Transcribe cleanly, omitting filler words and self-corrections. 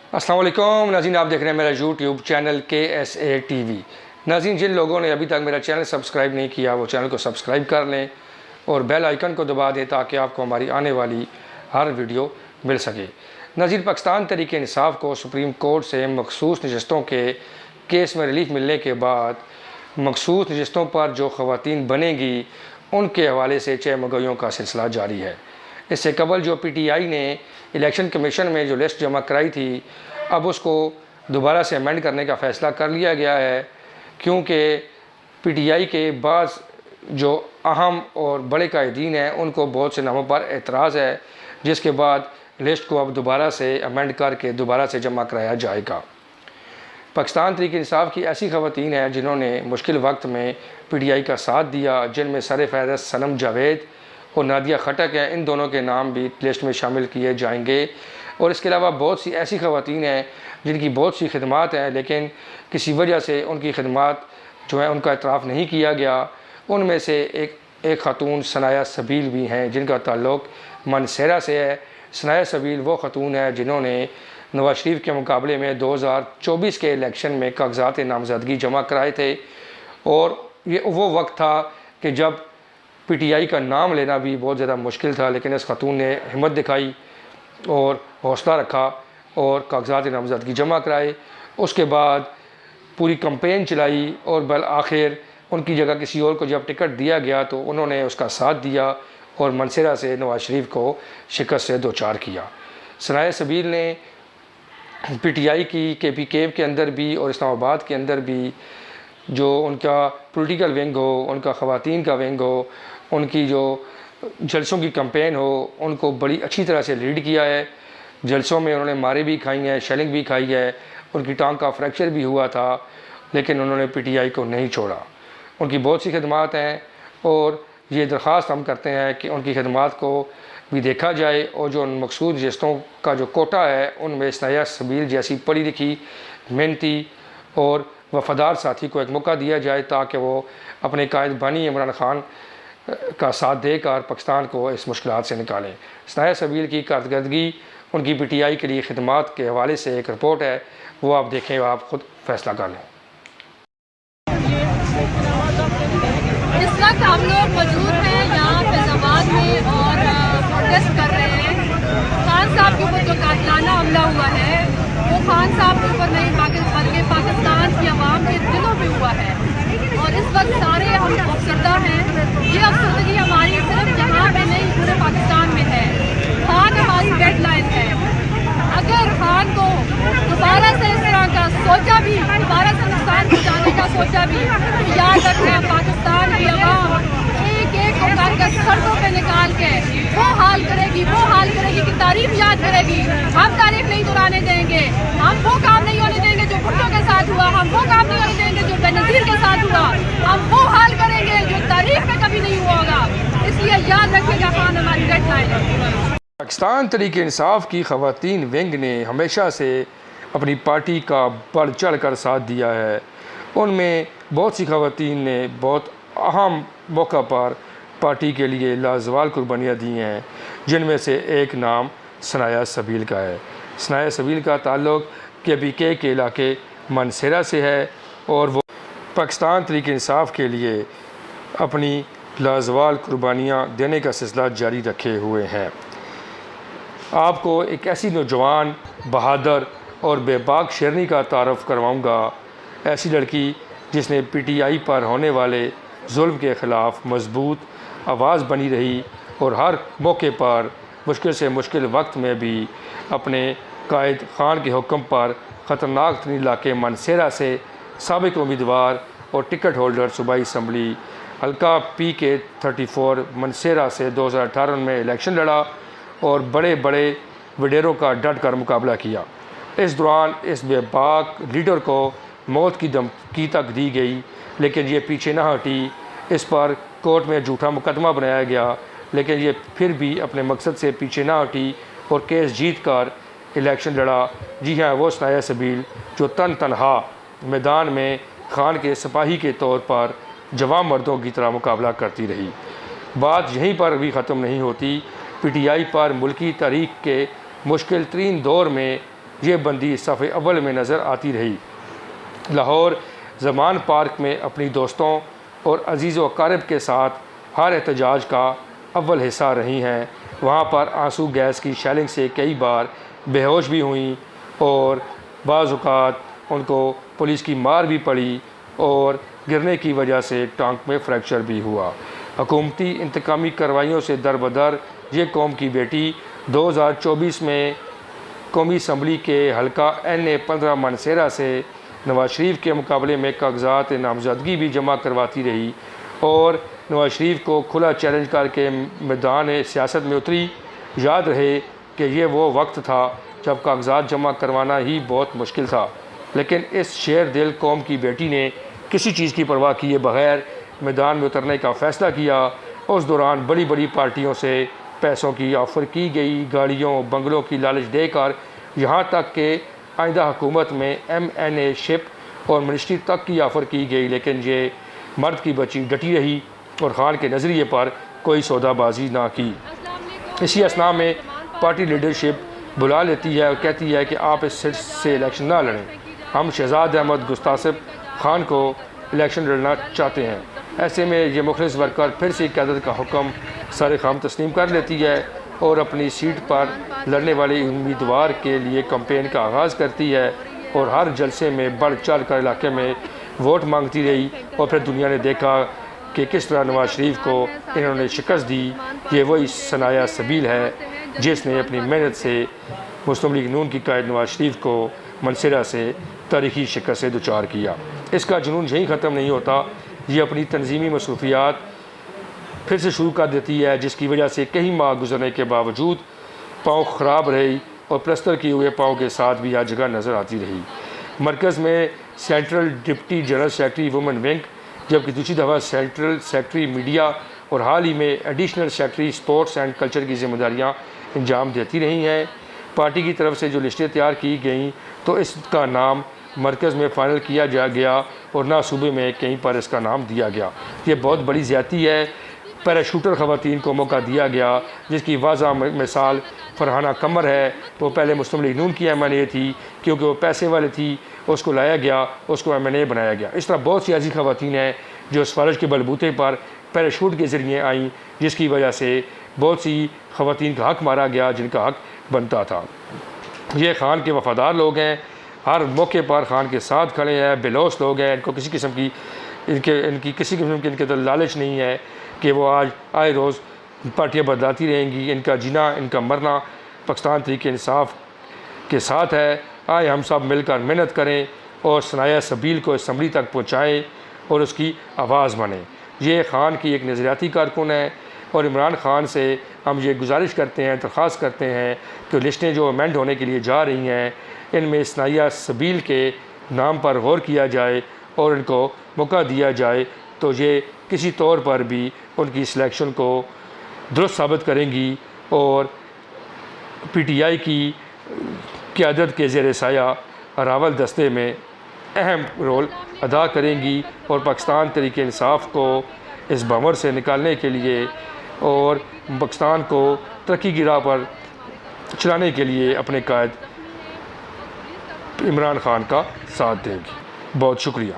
अस्सलाम वालेकुम नाज़रीन, आप देख रहे हैं मेरा यूट्यूब चैनल KSA TV। नाज़रीन, जिन लोगों ने अभी तक मेरा चैनल सब्सक्राइब नहीं किया वो चैनल को सब्सक्राइब कर लें और बेल आइकन को दबा दें ताकि आपको हमारी आने वाली हर वीडियो मिल सके। नाज़रीन, पाकिस्तान तहरीक इंसाफ को सुप्रीम कोर्ट से मखसूस नशस्तों के केस में रिलीफ मिलने के बाद मखसूस नशस्तों पर जो ख़वातीन बनेंगी उनके हवाले से चहमगोइयों का सिलसिला जारी है। इससे कबल जो PTI ने इलेक्शन कमीशन में जो लिस्ट जमा कराई थी, अब उसको दोबारा से अमेंड करने का फ़ैसला कर लिया गया है, क्योंकि PTI के बाज़ जो अहम और बड़े कायदीन हैं उनको बहुत से नामों पर एतराज़ है, जिसके बाद लिस्ट को अब दोबारा से अमेंड करके दोबारा से जमा कराया जाएगा। पाकिस्तान तहरीक इंसाफ की ऐसी ख़वातीन हैं जिन्होंने मुश्किल वक्त में PTI का साथ दिया, जिनमें सर फ़हरिस्त सनम जावेद और नादिया खटक हैं। इन दोनों के नाम भी लिस्ट में शामिल किए जाएंगे। और इसके अलावा बहुत सी ऐसी ख़वातीन हैं जिनकी बहुत सी खिदमात हैं, लेकिन किसी वजह से उनकी खिदमात जो है उनका इतराफ़ नहीं किया गया। उनमें से एक ख़ातून सनाया सबील भी हैं, जिनका ताल्लुक़ मानसेरा से है। सनाया सबील वो ख़ातून है जिन्होंने नवाज शरीफ के मुकाबले में 2024 के इलेक्शन में कागजात नामज़दगी जमा कराए थे, और ये वो वक्त था कि जब PTI का नाम लेना भी बहुत ज़्यादा मुश्किल था, लेकिन इस खातून ने हिम्मत दिखाई और हौसला रखा और कागजात नामज़दगी जमा कराए। उसके बाद पूरी कैंपेन चलाई और बल आखिर उनकी जगह किसी और को जब टिकट दिया गया तो उन्होंने उसका साथ दिया और मनसेरा से नवाज शरीफ को शिकस्त से दो चार किया। सनाया सबील ने PTI की KPK के अंदर भी और इस्लामाबाद के अंदर भी जो उनका पॉलिटिकल विंग हो, उनका ख़वातीन का विंग हो, उनकी जो जलसों की कैंपेन हो, उनको बड़ी अच्छी तरह से लीड किया है। जलसों में उन्होंने मारे भी खाई हैं, शेलिंग भी खाई है, उनकी टांग का फ्रैक्चर भी हुआ था, लेकिन उन्होंने PTI को नहीं छोड़ा। उनकी बहुत सी खिदमात हैं और ये दरख्वास्त हम करते हैं कि उनकी खिदमात को भी देखा जाए और जो मखसूस नशस्तों का जो कोटा है उनमें सनाया सबील जैसी पढ़ी लिखी, मेहनती और वफ़ादार साथी को एक मौका दिया जाए ताकि वो अपने कायद बानी इमरान खान का साथ देकर पाकिस्तान को इस मुश्किलात से निकालें। सनाया सबील की कारकर्दगी, उनकी PTI के लिए खिदमात के हवाले से एक रिपोर्ट है, वो आप देखें, आप ख़ुद फैसला कर लें। इस वक्त हम लोग मौजूद हैं यहाँ फैजाबाद में और प्रोटेस्ट कर रहे हैं। खान साहब के ऊपर जो कातिलाना हमला हुआ है वो खान साहब के ऊपर नहीं बल्कि पाकिस्तान की आवाम के दिलों में हुआ है, और इस वक्त सारे हम अफसरदा हैं। ये अफसरदगी हमारी सिर्फ यहाँ पे नहीं पूरे पाकिस्तान में है। खान हमारी डेडलाइन है। अगर खान को दोबारा से इस तरह का सोचा भी, दोबारा से नुकसान पहुँचाने का सोचा भी, तो याद रखें पाकिस्तान की आवाम एक एक को कर सड़कों पे निकाल के वो हाल करेगी कि तारीफ याद करेगी। हम तारीफ नहीं दोहराने देंगे, हम वो काम नहीं होने देंगे जो भुट्टो के साथ हुआ, हम वो काम नहीं होने देंगे जो बेनज़ीर के साथ हुआ, हम वो हाल करेंगे जो तारीफ में कभी नहीं हुआ होगा। इसलिए याद रखिएगा, खान हमारी डेडलाइन है। पाकिस्तान तहरीक इंसाफ की ख़वातीन विंग ने हमेशा से अपनी पार्टी का बढ़ चढ़ कर साथ दिया है। उनमें बहुत सी ख़वातीन ने बहुत अहम मौका पर पार्टी के लिए लाजवाल कुर्बानियाँ दी हैं, जिनमें से एक नाम सनाया सबील का है। सनाया सबील का ताल्लुक़ KPK के इलाके मानसेरा से है और वो पाकिस्तान तहरीक इंसाफ के लिए अपनी लाजवाल कुर्बानियाँ देने का सिलसिला जारी रखे हुए हैं। आपको एक ऐसी नौजवान, बहादुर और बेबाक शेरनी का तारफ़ करवाऊँगा, ऐसी लड़की जिसने PTI पर होने वाले जुल्म के ख़िलाफ़ मजबूत आवाज़ बनी रही और हर मौके पर मुश्किल से मुश्किल वक्त में भी अपने कायद खान के हुक्म पर ख़तरनाक तरीन इलाके मानसेरा से साबिक उम्मीदवार और टिकट होल्डर सूबाई असम्बली हल्का PK 34 मानसेरा से 2018 में इलेक्शन लड़ा और बड़े बड़े वडेरों का डट कर मुकाबला किया। इस दौरान इस बेबाक लीडर को मौत की धमकी तक दी गई, लेकिन ये पीछे न हटी। इस पर कोर्ट में झूठा मुकदमा बनाया गया, लेकिन ये फिर भी अपने मकसद से पीछे न हटी और केस जीत कर इलेक्शन लड़ा। जी हाँ, वो सनाया सबील जो तनहा मैदान में खान के सिपाही के तौर पर जवान मर्दों की तरह मुकाबला करती रही। बात यहीं पर भी ख़त्म नहीं होती। PTI पर मुल्की तारीख के मुश्किल तरीन दौर में ये बंदी सफ़े अव्वल में नज़र आती रही। लाहौर ज़मान पार्क में अपनी दोस्तों और अजीज़ व अकारिब के साथ हर एहतजाज का अव्वल हिस्सा रही हैं। वहाँ पर आंसू गैस की शेलिंग से कई बार बेहोश भी हुई और बाज़ औक़ात उनको पुलिस की मार भी पड़ी और गिरने की वजह से टांग में फ्रैक्चर भी हुआ। हुकूमती इंतकामी कार्रवाइयों से दरबदर ये कौम की बेटी 2024 में कौमी असम्बली के हल्का NA 15 मानसेरा से नवाज शरीफ के मुकाबले में कागजात नामजदगी भी जमा करवाती रही और नवाज शरीफ को खुला चैलेंज करके मैदान सियासत में उतरी। याद रहे कि ये वो वक्त था जब कागजात जमा करवाना ही बहुत मुश्किल था, लेकिन इस शेर दिल कौम की बेटी ने किसी चीज़ की परवाह किए बगैर मैदान में उतरने का फ़ैसला किया। उस दौरान बड़ी बड़ी पार्टियों से पैसों की ऑफ़र की गई, गाड़ियों बंगलों की लालच देकर, यहाँ तक कि आइंदा हुकूमत में MNA शिप और मिनिस्ट्री तक की ऑफ़र की गई, लेकिन ये मर्द की बच्ची डटी रही और ख़ान के नज़रिए पर कोई सौदाबाजी ना की। इसी असना में पार्टी लीडरशिप बुला लेती है और कहती है कि आप इस सीट से इलेक्शन ना लड़ें, हम शहजाद अहमद गुस्तासिब ख़ान को इलेक्शन लड़ना चाहते हैं। ऐसे में ये मुखलिस वर्कर फिर से क़यादत का हुक्म सर ख़ाम तस्लीम कर लेती है और अपनी सीट पर लड़ने वाले उम्मीदवार के लिए कैंपेन का आगाज़ करती है और हर जलसे में बढ़ चढ़ कर इलाके में वोट मांगती रही। और फिर दुनिया ने देखा कि किस तरह नवाज शरीफ को इन्होंने शिकस्त दी। ये वही सनाया सबील है जिसने अपनी मेहनत से मुस्लिम लीग नून की कायद नवाज शरीफ को मनसेरा से तारीखी शिकस्त से दुचार किया। इसका जुनून यहीं ख़त्म नहीं होता, ये अपनी तंजीमी मसरूफियात फिर से शुरू कर देती है, जिसकी वजह से कई माह गुजरने के बावजूद पाँव ख़राब रही और प्लस्तर किए हुए पाँव के साथ भी हर जगह नज़र आती रही। मरकज़ में central deputy general secretary women wing, जबकि दूसरी दफ़ा सेंट्रल सेक्रेटरी मीडिया और हाल ही में additional secretary sports and culture की जिम्मेदारियाँ अंजाम देती रही हैं। पार्टी की तरफ से जो लिस्टें तैयार की गई तो इसका नाम मरकज़ में फ़ाइनल किया जा गया और ना सूबे में कहीं पर इसका नाम दिया गया। ये बहुत बड़ी ज़्यादती है। पैराशूटर ख़वातीन को मौका दिया गया, जिसकी वाज़ा मिसाल फरहाना कमर है। वो पहले मुस्लिम लीग नून की MNA थी, क्योंकि वो पैसे वाली थी, उसको लाया गया, उसको MNA बनाया गया। इस तरह बहुत सी ऐसी ख़वातीन हैं जो सिफारिश के बलबूते पर पैराशूट के ज़रिए आईं, जिसकी वजह से बहुत सी ख़वातीन का हक़ मारा गया जिनका हक़ बनता था। ये ख़ान के वफ़ादार लोग हैं, हर मौके पर ख़ान के साथ खड़े हैं, बेलौस लोग हैं। इनको किसी किस्म की इनकी किसी किस्म की इनके अंदर लालच नहीं है कि वो आज आए रोज़ पार्टियाँ बदलाती रहेंगी। इनका जीना, इनका मरना पाकिस्तान तहरीक इंसाफ के साथ है। आए हम सब मिलकर मेहनत करें और सनाया सबील को असम्बली तक पहुँचाएँ और उसकी आवाज़ बने। ये ख़ान की एक नज़रियाती कारकुन है और इमरान ख़ान से हम ये गुजारिश करते हैं, दरख्वास्त करते हैं कि लिस्टें जो अमेंड होने के लिए जा रही हैं, इनमें सनाया सबील के नाम पर गौर किया जाए और इनको मौका दिया जाए, तो ये किसी तौर पर भी उनकी सिलेक्शन को दुरुस्त साबित करेंगी और PTI की क़यादत के ज़ेर साया रावल दस्ते में अहम रोल अदा करेंगी और पाकिस्तान तहरीक इंसाफ को इस भंवर से निकालने के लिए और पाकिस्तान को तरक्की की राह पर चलाने के लिए अपने कायद इमरान ख़ान का साथ देंगी। बहुत शुक्रिया।